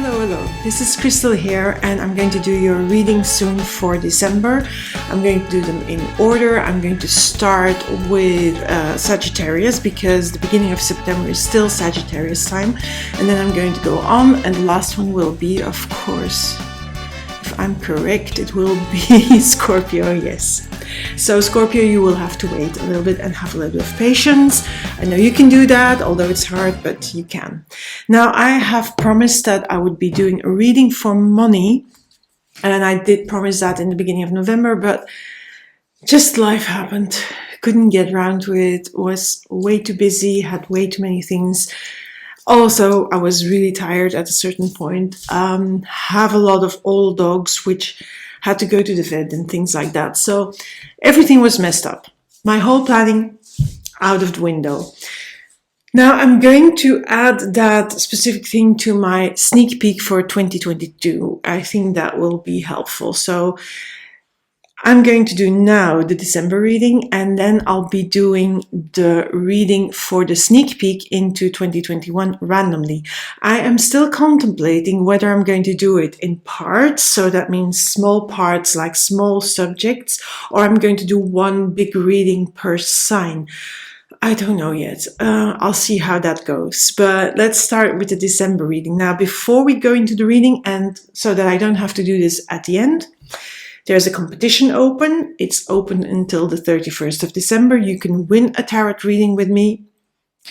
Hello. This is Crystal here, and I'm going to do your reading soon for December. I'm going to do them in order. I'm going to start with Sagittarius because the beginning of September is still Sagittarius time, and then I'm going to go on, and the last one will be, of course, if I'm correct, it will be Scorpio, yes. So Scorpio, you will have to wait a little bit and have a little bit of patience. I know you can do that, although it's hard, but you can. Now, I have promised that I would be doing a reading for money, and I did promise that in the beginning of November, but just life happened. Couldn't get around to it, was way too busy, had way too many things. Also, I was really tired at a certain point. Have a lot of old dogs, which had to go to the vet and things like that. So everything was messed up. My whole planning out of the window. Now I'm going to add that specific thing to my sneak peek for 2022. I think that will be helpful. So I'm going to do now the December reading, and then I'll be doing the reading for the sneak peek into 2021 randomly. I am still contemplating whether I'm going to do it in parts, so that means small parts like small subjects, or I'm going to do one big reading per sign. I don't know yet. I'll see how that goes. But let's start with the December reading. Now, before we go into the reading, and so that I don't have to do this at the end, there's a competition open. It's open until the 31st of December. You can win a tarot reading with me.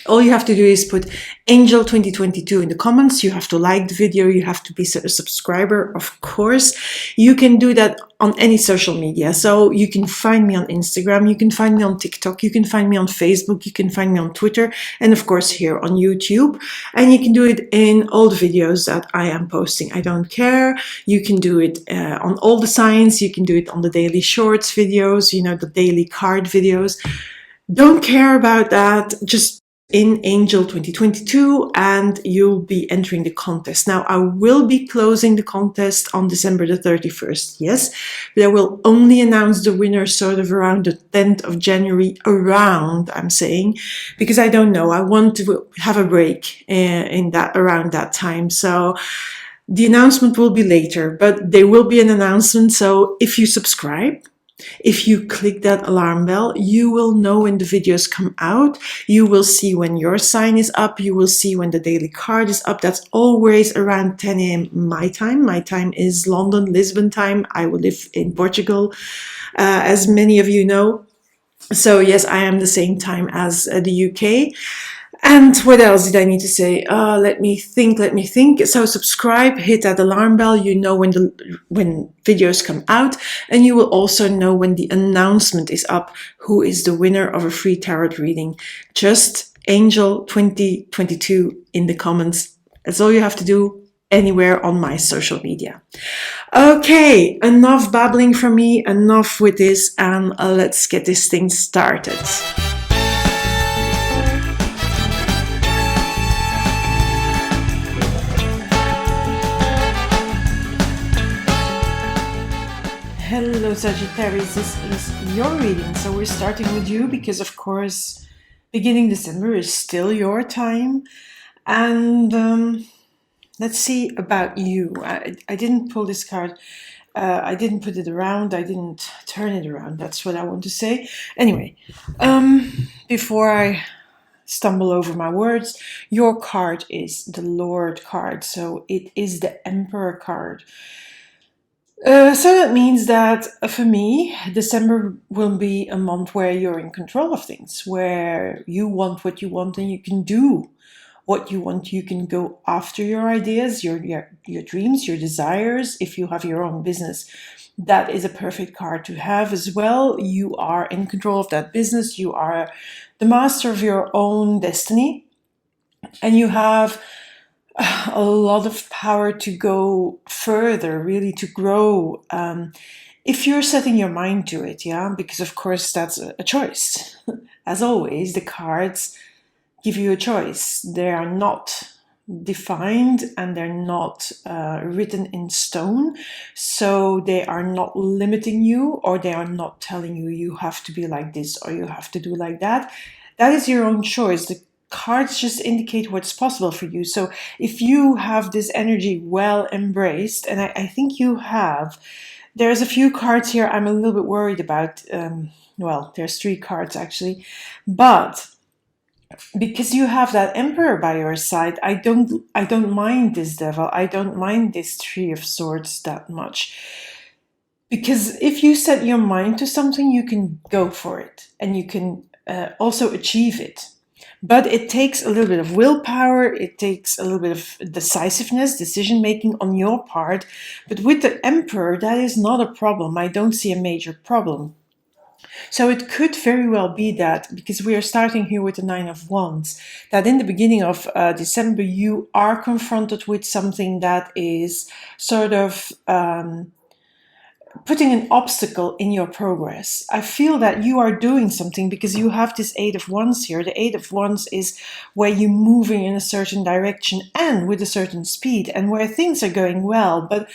All you have to do is put Angel 2022 in the comments. You have to like the video. You have to be a subscriber, of course. You can do that on any social media. So you can find me on Instagram. You can find me on TikTok. You can find me on Facebook. You can find me on Twitter. And of course here on YouTube. And you can do it in all the videos that I am posting. I don't care. You can do it on all the signs. You can do it on the daily shorts videos, the daily card videos. Don't care about that. Just in Angel 2022, and you'll be entering the contest. Now, I will be closing the contest on December the 31st, yes, but I will only announce the winner sort of around the 10th of January, I'm saying, because I don't know. I want to have a break around that time. So the announcement will be later, but there will be an announcement. So if you subscribe, if you click that alarm bell, you will know when the videos come out. You will see when your sign is up. You will see when the daily card is up. That's always around 10 a.m. my time. My time is London, Lisbon time. I will live in Portugal, as many of you know. So yes, I am the same time as the UK. And what else did I need to say? Let me think. So subscribe, hit that alarm bell. You know when videos come out, and you will also know when the announcement is up, who is the winner of a free tarot reading. Just Angel 2022 in the comments. That's all you have to do anywhere on my social media. Okay, enough babbling from me, enough with this, and let's get this thing started. Hello Sagittarius, this is your reading. So we're starting with you because, of course, beginning December is still your time. And let's see about you. I didn't pull this card. I didn't put it around. I didn't turn it around. That's what I want to say. Anyway, before I stumble over my words, your card is the Lord card. So it is the Emperor card. So that means that for me, December will be a month where you're in control of things, where you want what you want and you can do what you want. You can go after your ideas, your dreams, your desires. If you have your own business, that is a perfect card to have as well. You are in control of that business. You are the master of your own destiny, and you have a lot of power to go further, really to grow, if you're setting your mind to it, because of course that's a choice. As always, the cards give you a choice. They are not defined and they're not written in stone, so they are not limiting you, or they are not telling you you have to be like this or you have to do like that. That is your own choice. The cards just indicate what's possible for you. So if you have this energy well embraced, and I think you have, there's a few cards here I'm a little bit worried about. Well, there's 3 cards actually, but because you have that Emperor by your side, I don't mind this Devil. I don't mind this 3 of Swords that much. Because if you set your mind to something, you can go for it, and you can also achieve it. But it takes a little bit of willpower, it takes a little bit of decisiveness, decision making on your part. But with the Emperor, that is not a problem. I don't see a major problem. So it could very well be that, because we are starting here with the 9 of Wands, that in the beginning of December you are confronted with something that is sort of putting an obstacle in your progress. I feel that you are doing something because you have this 8 of Wands here. The 8 of Wands is where you're moving in a certain direction and with a certain speed, and where things are going well. But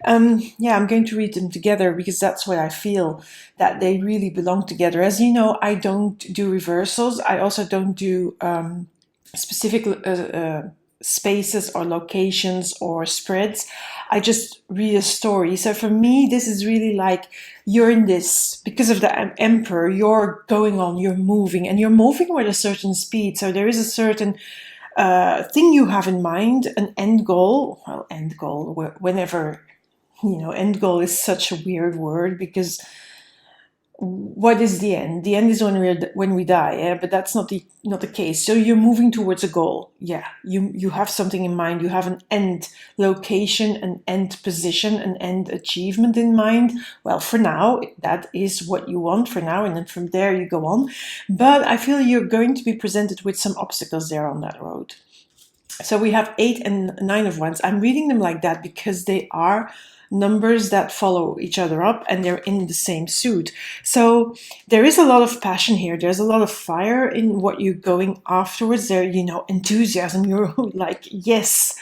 yeah, I'm going to read them together because that's what I feel, that they really belong together. As you know, I don't do reversals. I also don't do specific spaces or locations or spreads. I just read a story. So for me, this is really like you're in this, because of the Emperor, you're going on, you're moving, and you're moving with a certain speed. So there is a certain thing you have in mind, an end goal. Well, end goal, whenever, end goal is such a weird word, because what is the end? The end is when we die, yeah? But that's not the case. So you're moving towards a goal. Yeah, you have something in mind. You have an end location, an end position, an end achievement in mind. Well, for now, that is what you want for now, and then from there you go on. But I feel you're going to be presented with some obstacles there on that road. So we have 8 and 9 of Wands. I'm reading them like that because they are numbers that follow each other up, and they're in the same suit. So there is a lot of passion here. There's a lot of fire in what you're going afterwards. There, enthusiasm. You're like, yes,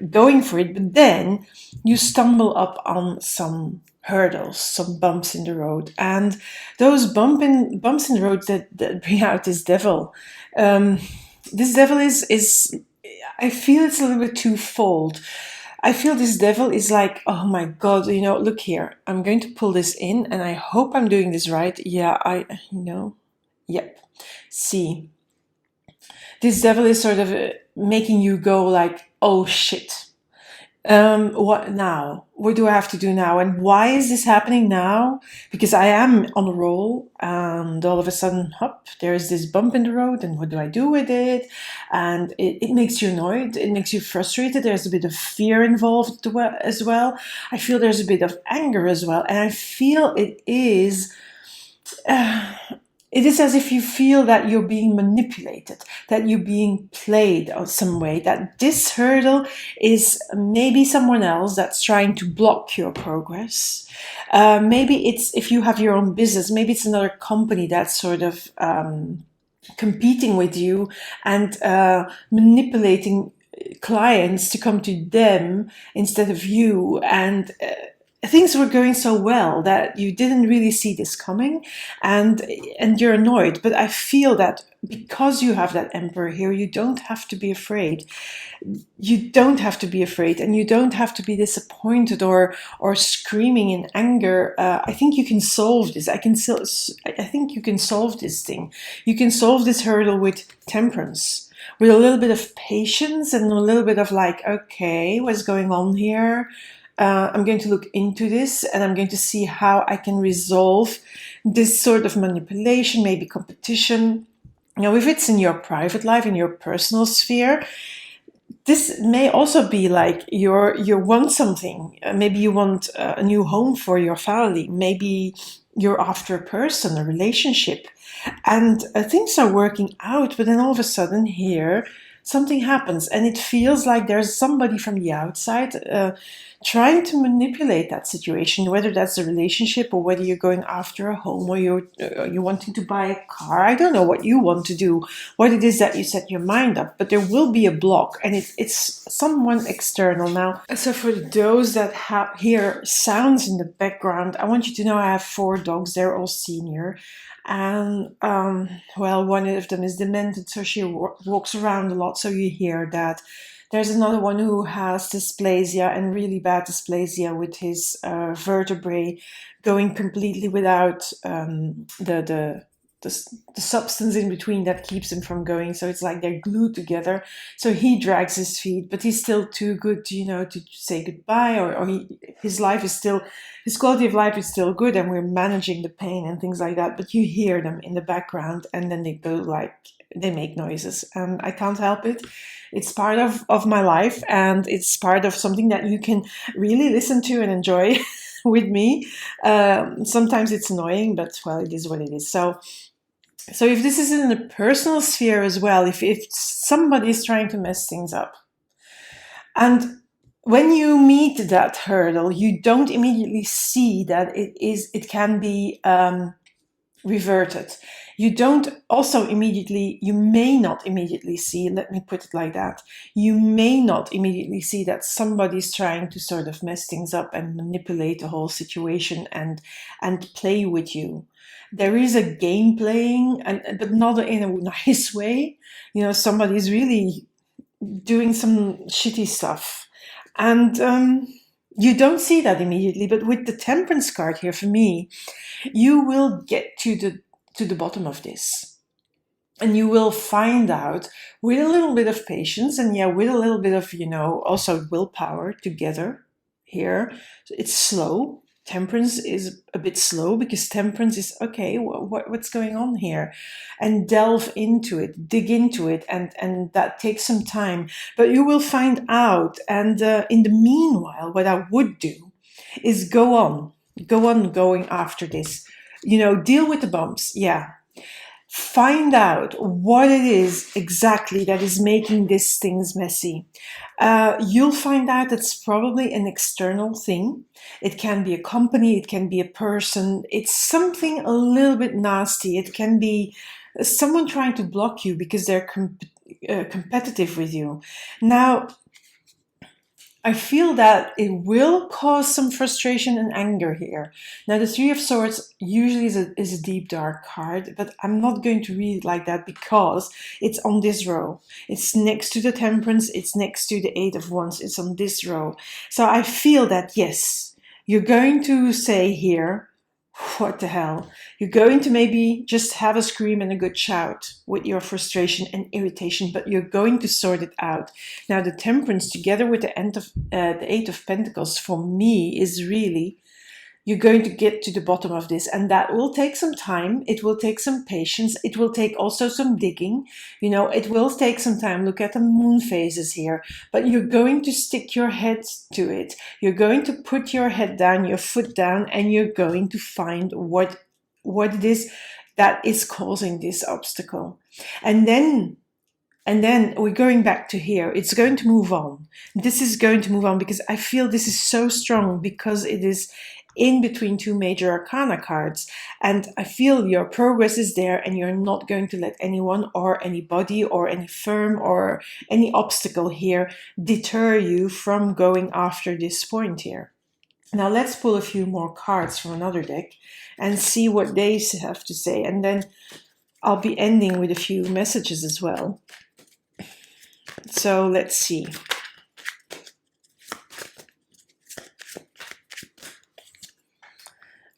going for it. But then you stumble up on some hurdles, some bumps in the road, and those bumps in the road that bring out this devil. This devil is I feel it's a little bit twofold. I feel this devil is like, oh my God, look here. I'm going to pull this in, and I hope I'm doing this right. Yeah, yep. See, this devil is sort of making you go like, oh shit. What now? What do I have to do now? And why is this happening now? Because I am on a roll, and all of a sudden, hop, there is this bump in the road, and what do I do with it? And it makes you annoyed. It makes you frustrated. There's a bit of fear involved as well. I feel there's a bit of anger as well. And I feel it is as if you feel that you're being manipulated, that you're being played in some way, that this hurdle is maybe someone else that's trying to block your progress. Maybe it's, if you have your own business, maybe it's another company that's sort of competing with you and manipulating clients to come to them instead of you. And things were going so well that you didn't really see this coming, and you're annoyed. But I feel that because you have that Emperor here, you don't have to be afraid. You don't have to be afraid, and you don't have to be disappointed or screaming in anger. I think you can solve this. I think you can solve this thing. You can solve this hurdle with temperance, with a little bit of patience and a little bit of like, okay, what's going on here? I'm going to look into this, and I'm going to see how I can resolve this sort of manipulation, maybe competition. If it's in your private life, in your personal sphere, this may also be like you want something. Maybe you want a new home for your family. Maybe you're after a person, a relationship, and things are working out. But then all of a sudden here, something happens, and it feels like there's somebody from the outside trying to manipulate that situation, whether that's a relationship or whether you're going after a home or you're wanting to buy a car. I don't know what you want to do, what it is that you set your mind up, but there will be a block, and it's someone external. Now, so for those that hear sounds in the background, I want you to know I have 4 dogs. They're all senior. And well, one of them is demented, so she walks around a lot, so you hear that. There's another one who has dysplasia, and really bad dysplasia, with his vertebrae going completely without the substance in between that keeps him from going. So it's like they're glued together. So he drags his feet, but he's still too good to, to say goodbye, or his life is still, his quality of life is still good, and we're managing the pain and things like that. But you hear them in the background, and then they go like, they make noises, and I can't help it. It's part of my life, and it's part of something that you can really listen to and enjoy with me. Sometimes it's annoying, but well, it is what it is. So if this is in the personal sphere as well, if somebody is trying to mess things up, and when you meet that hurdle, you don't immediately see that it can be reverted. You don't also immediately, you may not immediately see, let me put it like that, you may not immediately see that somebody's trying to sort of mess things up and manipulate the whole situation and play with you. There is a game playing, but not in a nice way. Somebody's really doing some shitty stuff. And you don't see that immediately, but with the Temperance card here, for me, you will get to the bottom of this. And you will find out, with a little bit of patience, and with a little bit of, also willpower together here. It's slow. Temperance is a bit slow, because Temperance is, okay, what's going on here? And delve into it, dig into it, and that takes some time. But you will find out, and in the meanwhile, what I would do is go on going after this. Deal with the bumps, find out what it is exactly that is making these things messy. You'll find out it's probably an external thing. It can be a company, it can be a person, it's something a little bit nasty. It can be someone trying to block you because they're competitive with you. Now, I feel that it will cause some frustration and anger here. Now, the Three of Swords usually is a deep, dark card, but I'm not going to read it like that because it's on this row. It's next to the Temperance, it's next to the Eight of Wands, it's on this row. So I feel that, yes, you're going to say here, what the hell? You're going to maybe just have a scream and a good shout with your frustration and irritation, but you're going to sort it out. Now, the Temperance together with the Eight of Pentacles, for me, is really, you're going to get to the bottom of this, and that will take some time. It will take some patience. It will take also some digging. It will take some time. Look at the moon phases here, but you're going to stick your head to it. You're going to put your head down, your foot down, and you're going to find what it is that is causing this obstacle. And then we're going back to here. It's going to move on. This is going to move on because I feel this is so strong, because it is in between two major arcana cards, and I feel your progress is there, and you're not going to let anyone or anybody or any firm or any obstacle here deter you from going after this point here. Now let's pull a few more cards from another deck and see what they have to say, and then I'll be ending with a few messages as well. So let's see.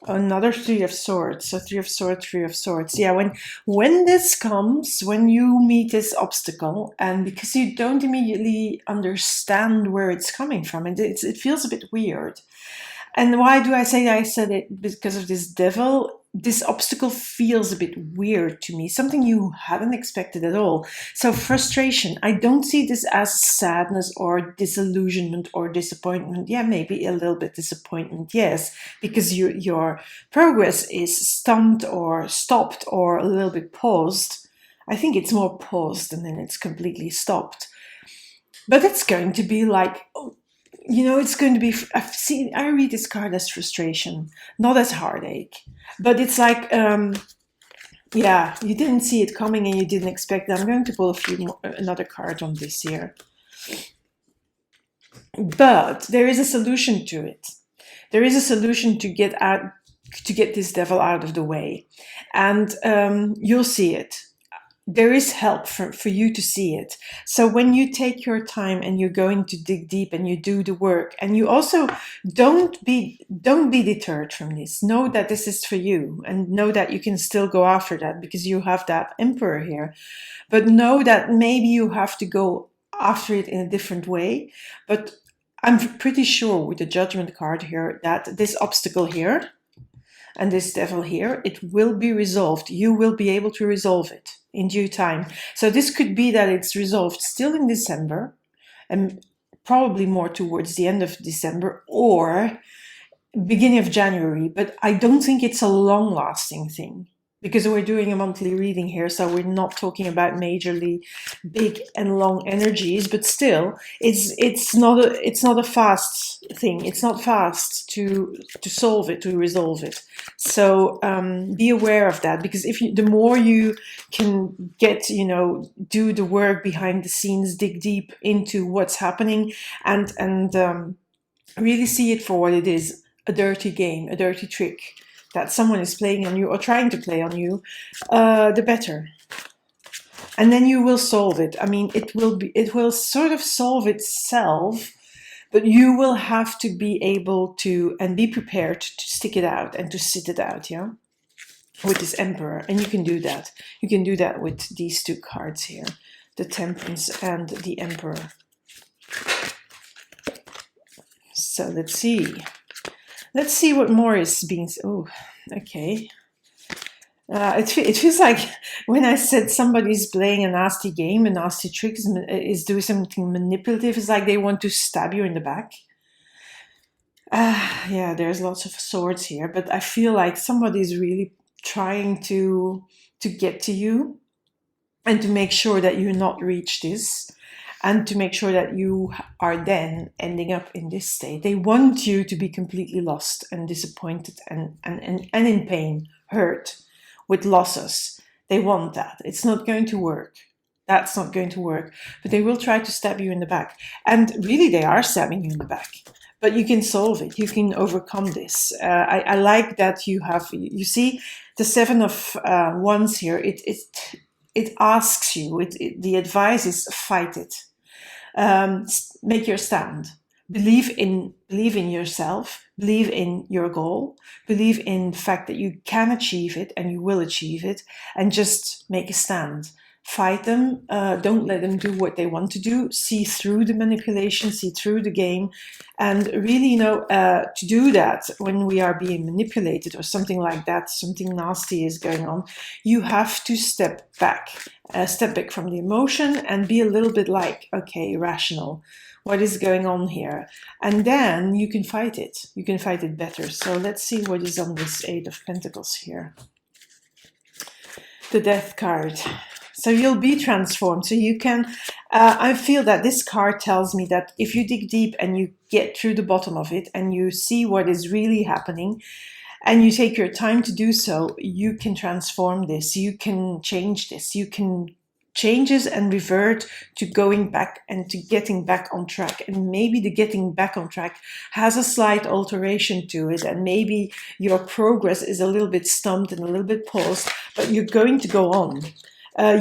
Another Three of Swords. So Three of Swords, Three of Swords. Yeah, when this comes, when you meet this obstacle, and because you don't immediately understand where it's coming from, and it feels a bit weird. And why do I say that? I said it because of this devil. This obstacle feels a bit weird to me, something you hadn't expected at all. So frustration, I don't see this as sadness or disillusionment or disappointment. Yeah, maybe a little bit disappointment, yes, because your progress is stumped or stopped or a little bit paused. I think it's more paused and then it's completely stopped. But it's going to be like, it's going to be, I read this card as frustration, not as heartache. But it's like, you didn't see it coming and you didn't expect that. I'm going to pull another card on this here. But there is a solution to it. There is a solution to get out to get this devil out of the way. And you'll see it. There is help for you to see it. So when you take your time and you're going to dig deep and you do the work, and you also don't be deterred from this. Know that this is for you, and know that you can still go after that because you have that Emperor here. But know that maybe you have to go after it in a different way. But I'm pretty sure with the Judgment card here that this obstacle here and this devil here, it will be resolved. You will be able to resolve it in due time. So this could be that it's resolved still in December, and probably more towards the end of December or beginning of January. But I don't think it's a long-lasting thing, because we're doing a monthly reading here, so we're not talking about majorly big and long energies, but still, it's not a fast thing. It's not fast to solve it, to resolve it. So be aware of that, because the more you can get, do the work behind the scenes, dig deep into what's happening, and really see it for what it is, a dirty game, a dirty trick that someone is playing on you or trying to play on you, the better. And then you will solve it. I mean, it will sort of solve itself, but you will have to be able to and be prepared to stick it out and to sit it out, yeah? With this Emperor. And you can do that. You can do that with these two cards here, the Temperance and the Emperor. So let's see. Let's see what more is being... Oh, okay. It feels like when I said somebody's playing a nasty game, a nasty trick, is doing something manipulative. It's like they want to stab you in the back. Yeah, there's lots of swords here, but I feel like somebody's really trying to get to you and to make sure that you not reach this. And to make sure that you are then ending up in this state. They want you to be completely lost and disappointed and in pain, hurt, with losses. They want that. It's not going to work. That's not going to work. But they will try to stab you in the back. And really, they are stabbing you in the back. But you can solve it. You can overcome this. I like that you have, you see, the Seven of Wands here, it asks you, the advice is fight it. Make your stand. Believe in yourself. Believe in your goal. Believe in the fact that you can achieve it and you will achieve it. And just make a stand. Fight them. Don't let them do what they want to do. See through the manipulation. See through the game. And really, to do that when we are being manipulated or something like that, something nasty is going on, you have to step back. Step back from the emotion and be a little bit like, okay, rational. What is going on here? And then you can fight it. You can fight it better. So let's see what is on this Eight of Pentacles here. The Death card. So you'll be transformed. So you can, I feel that this card tells me that if you dig deep and you get through the bottom of it and you see what is really happening, and you take your time to do so, you can transform this. You can change this. You can change this and revert to going back and to getting back on track. And maybe the getting back on track has a slight alteration to it. And maybe your progress is a little bit stumped and a little bit paused, but you're going to go on.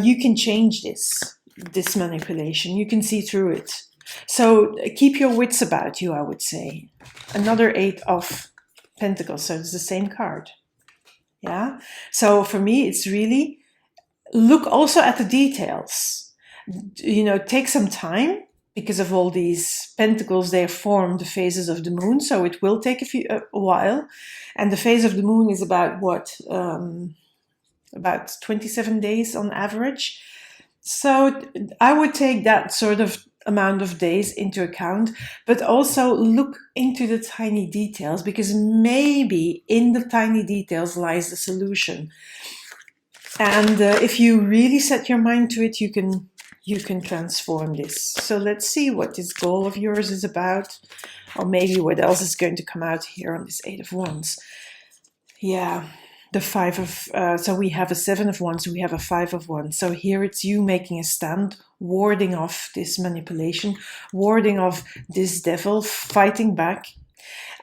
You can change this manipulation. You can see through it. So keep your wits about you, I would say. Another Eight of Pentacles, so it's the same card. Yeah. So for me, it's really look also at the details. Take some time because of all these pentacles. They form the phases of the moon, so it will take a while. And the phase of the moon is about what? About 27 days on average. So I would take that sort of amount of days into account, but also look into the tiny details, because maybe in the tiny details lies the solution. And if you really set your mind to it, you can transform this. So let's see what this goal of yours is about, or maybe what else is going to come out here on this Eight of Wands. Yeah. The Five of, so we have a Seven of Wands, we have a Five of Wands. So here it's you making a stand, warding off this manipulation, warding off this devil, fighting back.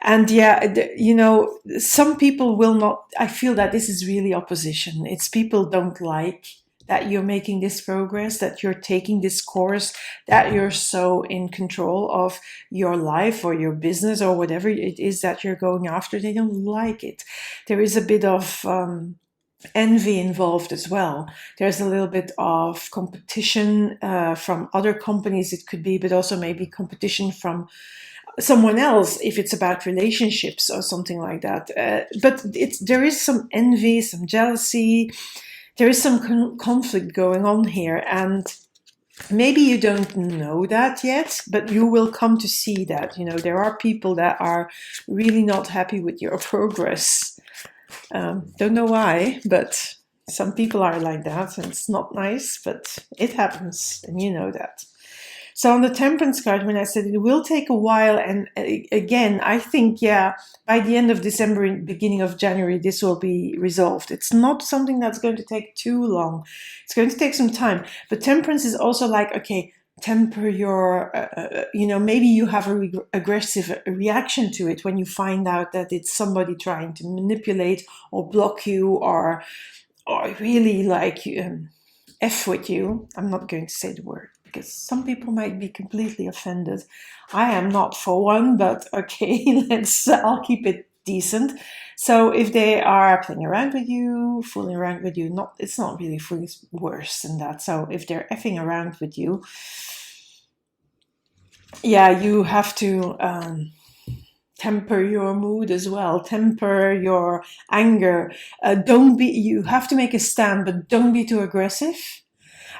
And yeah, you know, some people will not. I feel that this is really opposition. It's people don't like that you're making this progress, that you're taking this course, that you're so in control of your life or your business or whatever it is that you're going after. They don't like it. There is a bit of envy involved as well. There's a little bit of competition from other companies, it could be, but also maybe competition from someone else if it's about relationships or something like that. But there is some envy, some jealousy, there is some conflict going on here, and maybe you don't know that yet, but you will come to see that. You know, there are people that are really not happy with your progress. Don't know why, but some people are like that, and it's not nice, but it happens, and you know that. So on the Temperance card, when I said it will take a while, and again, I think, yeah, by the end of December, beginning of January, this will be resolved. It's not something that's going to take too long. It's going to take some time. But Temperance is also like, okay, temper your, you know, maybe you have a aggressive reaction to it when you find out that it's somebody trying to manipulate or block you or really like F with you. I'm not going to say the word, because some people might be completely offended. I am not for one, but okay, I'll keep it decent. So if they are playing around with you, fooling around with you, it's not really fooling, it's worse than that. So if they're effing around with you, yeah, you have to temper your mood as well, temper your anger. You have to make a stand, but don't be too aggressive.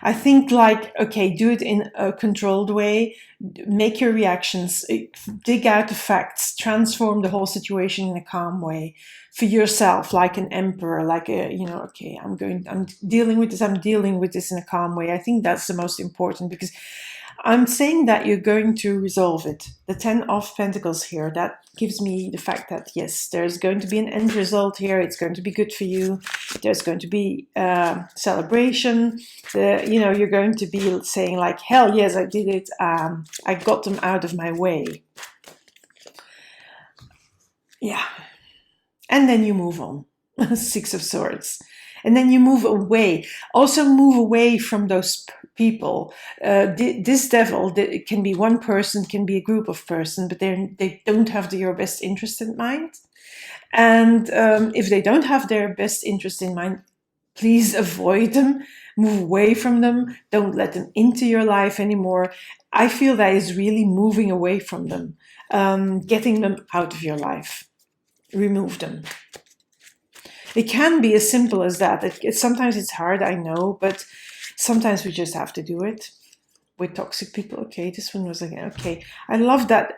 I think, like, okay, do it in a controlled way, make your reactions, dig out the facts, transform the whole situation in a calm way for yourself, like an emperor, like you know, okay, I'm dealing with this in a calm way. I think that's the most important, because I'm saying that you're going to resolve it. The 10 of Pentacles here, that gives me the fact that, yes, there's going to be an end result here. It's going to be good for you. There's going to be celebration. You know, you're going to be saying like, hell yes, I did it. I got them out of my way. Yeah. And then you move on. 6 of Swords. And then you move away. Also move away from those people. This devil, it can be one person, can be a group of person, but they don't have your best interest in mind. And if they don't have their best interest in mind, please avoid them, move away from them, don't let them into your life anymore. I feel that is really moving away from them, getting them out of your life, remove them. It can be as simple as that. Sometimes it's hard, I know, but sometimes we just have to do it with toxic people. Okay, this one was again. Okay, I love that.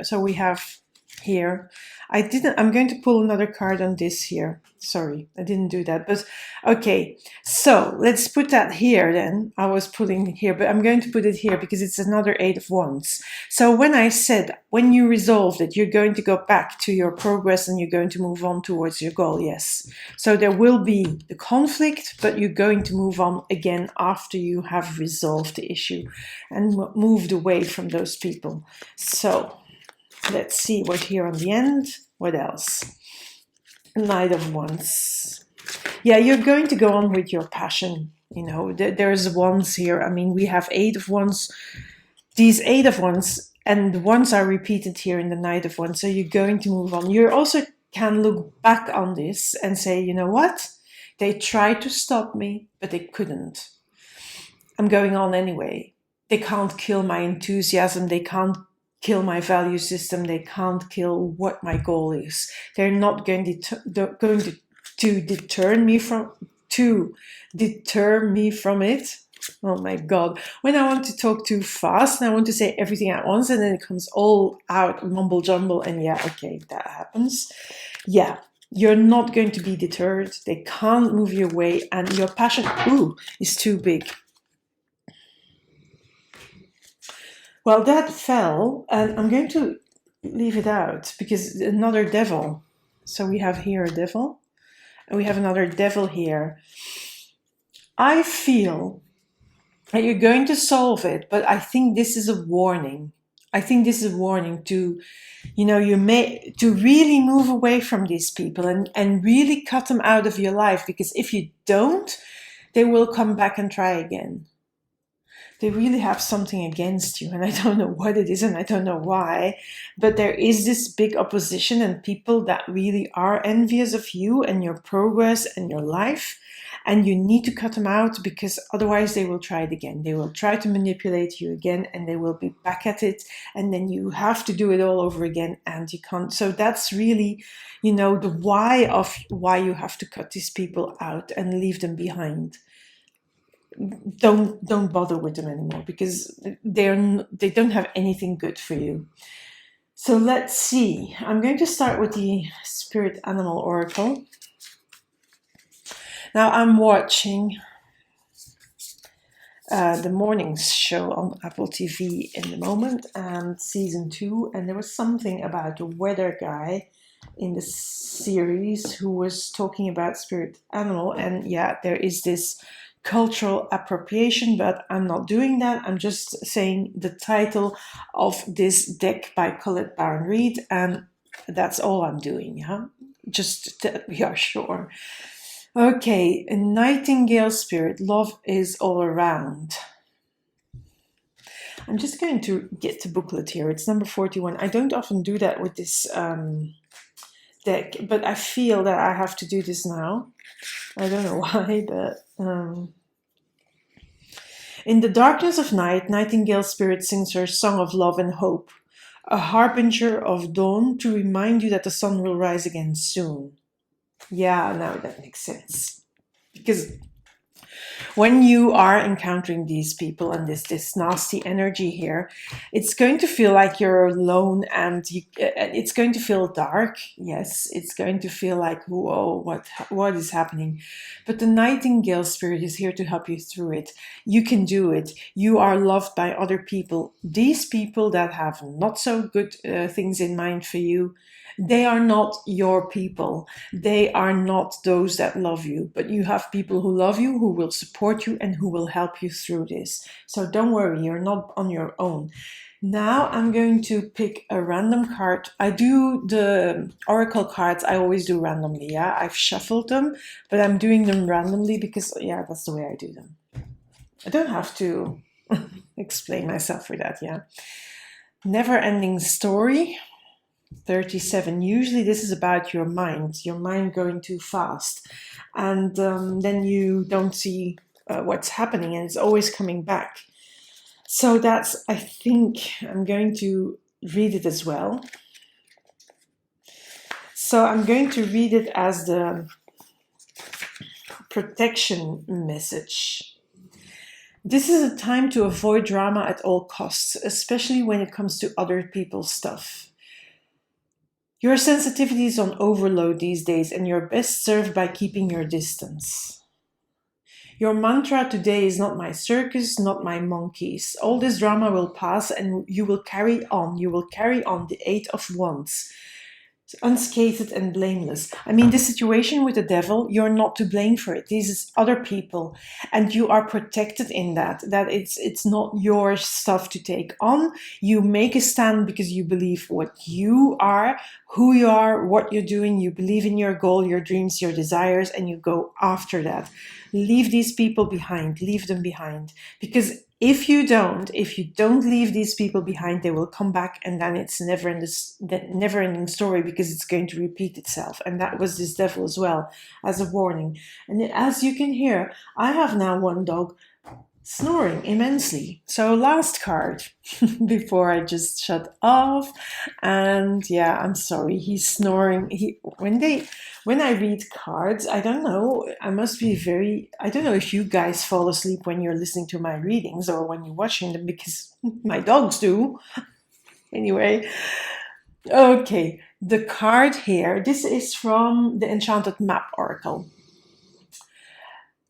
So we have here. I'm going to pull another card on this here. Sorry, I didn't do that. But okay, so let's put that here then. I was putting here, but I'm going to put it here because it's another 8 of Wands. So when I said, when you resolved it, you're going to go back to your progress and you're going to move on towards your goal, yes. So there will be the conflict, but you're going to move on again after you have resolved the issue and moved away from those people. So let's see what here on the end. What else? Knight of Wands. Yeah, you're going to go on with your passion. You know, there's Wands here. I mean, we have 8 of Wands. These 8 of Wands, and the ones are repeated here in the Knight of Wands. So you're going to move on. You also can look back on this and say, you know what? They tried to stop me, but they couldn't. I'm going on anyway. They can't kill my enthusiasm. They can't kill my value system. They can't kill what my goal is. They're not going to deter me from it. Oh my God. When I want to talk too fast and I want to say everything at once and then it comes all out mumble jumble, and yeah, okay, that happens. Yeah, you're not going to be deterred. They can't move you away, and your passion, is too big. Well, that fell, and I'm going to leave it out because another devil. So we have here a devil, and we have another devil here. I feel that you're going to solve it, but I think this is a warning. I think this is a warning to, to really move away from these people and really cut them out of your life, because if you don't, they will come back and try again. They really have something against you, and I don't know what it is and I don't know why, but there is this big opposition and people that really are envious of you and your progress and your life, and you need to cut them out, because otherwise they will try it again. They will try to manipulate you again, and they will be back at it, and then you have to do it all over again, and you can't. So that's really, the why of why you have to cut these people out and leave them behind. Don't bother with them anymore, because they don't have anything good for you. So let's see. I'm going to start with the Spirit Animal Oracle. Now I'm watching the morning show on Apple TV in the moment, and season 2, and there was something about a weather guy in the series who was talking about spirit animal, and yeah, there is this cultural appropriation, but I'm not doing that. I'm just saying the title of this deck by Colette Baron Reid, and that's all I'm doing, yeah? Just that we are sure. Okay, a Nightingale Spirit, love is all around. I'm just going to get the booklet here. It's number 41. I don't often do that with this deck, but I feel that I have to do this now. I don't know why, but in the darkness of night, Nightingale Spirit sings her song of love and hope, a harbinger of dawn to remind you that the sun will rise again soon. Yeah, now that makes sense. Because when you are encountering these people and this nasty energy here, it's going to feel like you're alone, and it's going to feel dark. Yes, it's going to feel like, whoa, what is happening? But the Nightingale Spirit is here to help you through it. You can do it. You are loved by other people. These people that have not so good things in mind for you, they are not your people. They are not those that love you, but you have people who love you, who will support you, and who will help you through this. So don't worry, you're not on your own. Now I'm going to pick a random card. I do the oracle cards, I always do randomly, yeah? I've shuffled them, but I'm doing them randomly because, yeah, that's the way I do them. I don't have to explain myself for that, yeah? Never ending story. 37. Usually this is about your mind going too fast, and then you don't see what's happening, and it's always coming back. So that's, I think I'm going to read it as well. So I'm going to read it as the protection message. This is a time to avoid drama at all costs, especially when it comes to other people's stuff. Your sensitivity is on overload these days, and you're best served by keeping your distance. Your mantra today is not my circus, not my monkeys. All this drama will pass, and you will carry on. You will carry on the 8 of Wands. Unscathed and blameless. I mean, the situation with the devil, you're not to blame for it. These is other people, and you are protected in that it's not your stuff to take on. You make a stand because you believe what you are, who you are, what you're doing. You believe in your goal, your dreams, your desires, and you go after that. Leave these people behind. Leave them behind, because if you don't leave these people behind, they will come back, and then it's never-ending story, because it's going to repeat itself. And that was this devil as well, as a warning. And as you can hear, I have now one dog snoring immensely. So last card before I just shut off. And yeah, I'm sorry, he's snoring. When I read cards, I don't know, I don't know if you guys fall asleep when you're listening to my readings or when you're watching them, because my dogs do. Anyway, okay, the card here, this is from the Enchanted Map Oracle.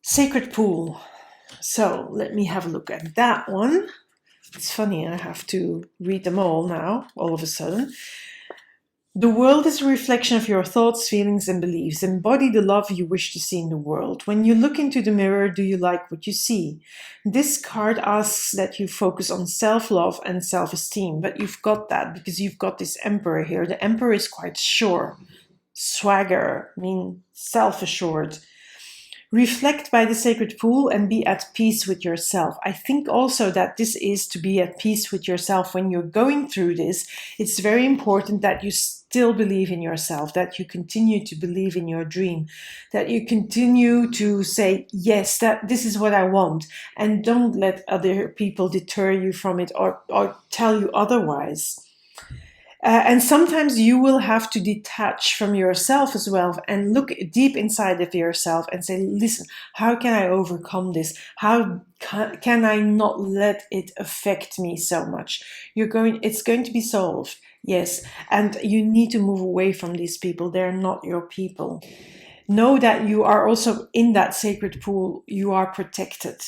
Sacred Pool. So let me have a look at that one. It's funny, I have to read them all now, all of a sudden. The world is a reflection of your thoughts, feelings, and beliefs. Embody the love you wish to see in the world. When you look into the mirror, do you like what you see? This card asks that you focus on self-love and self-esteem, but you've got that because you've got this Emperor here. The Emperor is quite sure, swagger, I mean self-assured. Reflect by the sacred pool and be at peace with yourself. I think also that this is to be at peace with yourself when you're going through this. It's very important that you still believe in yourself, that you continue to believe in your dream, that you continue to say, yes, that this is what I want, and don't let other people deter you from it or tell you otherwise. And sometimes you will have to detach from yourself as well and look deep inside of yourself and say, listen, how can I overcome this? How can I not let it affect me so much? It's going to be solved, yes. And you need to move away from these people. They're not your people. Know that you are also in that sacred pool. You are protected.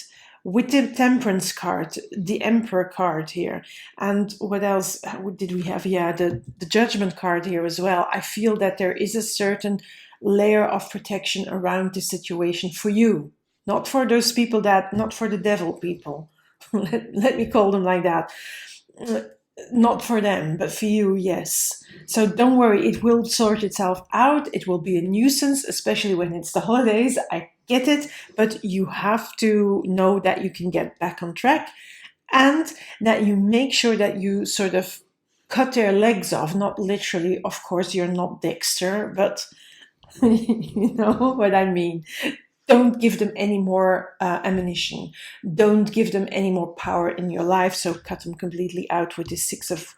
With the Temperance card, the Emperor card here, and what else did we have? Yeah, the Judgment card here as well. I feel that there is a certain layer of protection around the situation for you, not for those people not for the devil people. Let me call them like that. Not for them, but for you, yes. So don't worry, it will sort itself out. It will be a nuisance, especially when it's the holidays. I get it, but you have to know that you can get back on track and that you make sure that you sort of cut their legs off. Not literally, of course, you're not Dexter, but you know what I mean. Don't give them any more ammunition. Don't give them any more power in your life. So cut them completely out with the Six of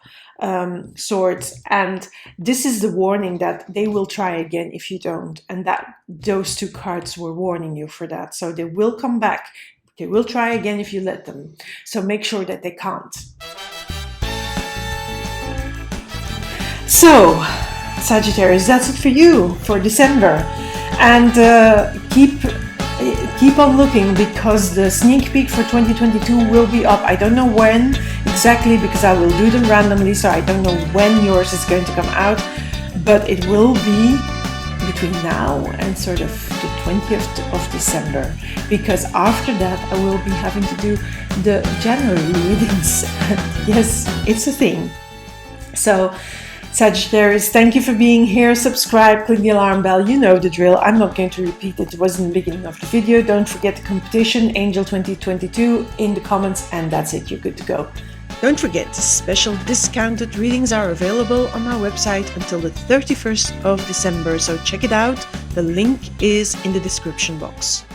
Swords. And this is the warning that they will try again if you don't. And that those two cards were warning you for that. So they will come back. They will try again if you let them. So make sure that they can't. So, Sagittarius, that's it for you for December. And keep on looking because the sneak peek for 2022 will be up. I don't know when exactly because I will do them randomly, so I don't know when yours is going to come out, but it will be between now and sort of the 20th of December, because after that I will be having to do the January readings. Yes, it's a thing. So Sagittarius, thank you for being here. Subscribe, click the alarm bell, you know the drill. I'm not going to repeat it, it was in the beginning of the video. Don't forget the competition, Angel 2022, in the comments, and that's it, you're good to go. Don't forget, special discounted readings are available on our website until the 31st of December, so check it out. The link is in the description box.